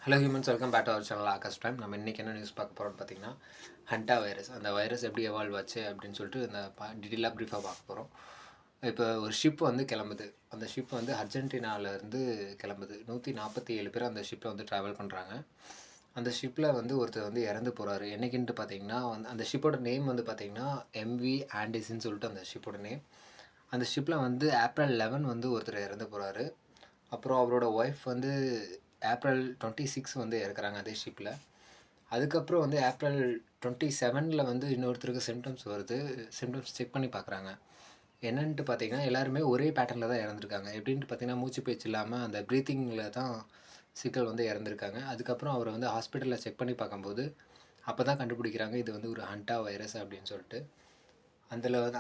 Hello humans, welcome back to our channel Akash time. நம்ம இன்றைக்கி என்ன நியூஸ் பார்க்க போகிறோம்னு பார்த்தீங்கன்னா, ஹண்டா வைரஸ். அந்த வைரஸ் எப்படி எவால்வ் ஆச்சு அப்படின்னு சொல்லிட்டு இந்த டீட்டெயிலாக ப்ரீஃபாக பார்க்க போகிறோம். இப்போ ஒரு ஷிப் வந்து கிளம்புது. அந்த ஷிப் வந்து அர்ஜென்டினாவிலேருந்து கிளம்புது. 147 பேர் அந்த ஷிப்பில் வந்து ட்ராவல் பண்ணுறாங்க. அந்த ஷிப்பில் வந்து ஒருத்தர் வந்து இறந்து போகிறாரு. என்னைக்குன்ட்டு பார்த்தீங்கன்னா அந்த ஷிப்போட நேம் வந்து பார்த்தீங்கன்னா எம்வி ஆண்டிஸ்ன்னு சொல்லிட்டு அந்த ஷிப்போட நேம். அந்த ஷிப்பில் வந்து ஏப்ரல் 11 வந்து ஒருத்தர் இறந்து போகிறாரு. அப்புறம் அவரோட ஒய்ஃப் வந்து ஏப்ரல் 26 வந்து இறக்குறாங்க அதே ஷிப்பில். அதுக்கப்புறம் வந்து ஏப்ரல் 27 வந்து இன்னொருத்தருக்கு சிம்டம்ஸ் வருது. சிம்டம்ஸ் செக் பண்ணி பார்க்குறாங்க. என்னன்ட்டு பார்த்தீங்கன்னா எல்லாருமே ஒரே பேட்டர்னில் தான் இறந்துருக்காங்க. எப்படின்ட்டு பார்த்தீங்கன்னா மூச்சு பேச்சு இல்லாமல் அந்த ப்ரீத்திங்கில் தான் சிக்கல் வந்து இறந்துருக்காங்க. அதுக்கப்புறம் அவரை வந்து ஹாஸ்பிட்டலில் செக் பண்ணி பார்க்கும்போது அப்போ தான் கண்டுபிடிக்கிறாங்க இது வந்து ஒரு ஹண்டா வைரஸ் அப்படின்னு சொல்லிட்டு.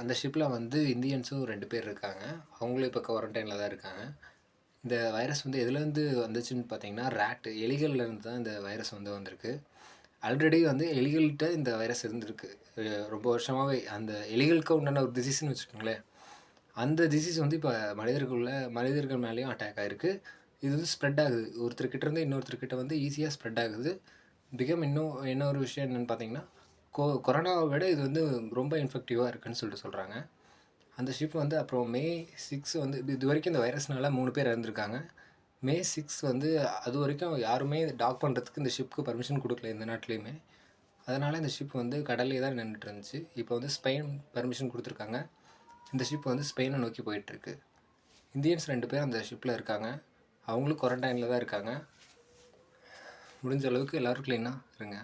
அந்த ஷிப்பில் வந்து இந்தியன்ஸும் 2 பேர் இருக்காங்க. அவங்களும் இப்போ குவாரண்டைனில் தான் இருக்காங்க. இந்த வைரஸ் வந்து எதுலேருந்து வந்துச்சுன்னு பார்த்தீங்கன்னா எலிகள்லேருந்து தான் இந்த வைரஸ் வந்து வந்திருக்கு. ஆல்ரெடி வந்து எலிகள்கிட்ட இந்த வைரஸ் இருந்திருக்கு. ரொம்ப வருஷமாகவே அந்த எலிகளுக்கு உண்டான ஒரு டிசீஸ்னு வச்சுக்கோங்களேன். அந்த டிசீஸ் வந்து இப்போ மனிதர்கள் மேலேயும் அட்டாக் ஆகிருக்கு. இது வந்து ஸ்ப்ரெட் ஆகுது. ஒருத்தர்கிட்டேருந்து இன்னொருத்தர்கிட்ட வந்து ஈஸியாக ஸ்ப்ரெட் ஆகுது. என்ன ஒரு விஷயம் என்னென்னு பார்த்தீங்கன்னா, கொரோனாவை விட இது வந்து ரொம்ப இன்ஃபெக்டிவாக இருக்குதுன்னு சொல்கிறாங்க. அந்த ஷிப் வந்து அப்புறம் May 6 வந்து இது வரைக்கும் இந்த வைரஸ்னால 3 பேர் இறந்துருக்காங்க. May 6 வந்து அது வரைக்கும் யாருமே டாக் பண்ணுறதுக்கு இந்த ஷிப்புக்கு பர்மிஷன் கொடுக்கல எந்த நாட்டிலையுமே. அதனால் இந்த ஷிப் வந்து கடல்லே தான் நின்றுட்டு இருந்துச்சு. இப்போ வந்து ஸ்பெயின் பர்மிஷன் கொடுத்துருக்காங்க. இந்த ஷிப் வந்து ஸ்பெயினை நோக்கி போயிட்டுருக்கு. இந்தியன்ஸ் 2 பேர் அந்த ஷிப்பில் இருக்காங்க. அவங்களும் குவாரண்டைனில் தான் இருக்காங்க. முடிஞ்ச அளவுக்கு எல்லோரும் க்ளீனாக இருங்க.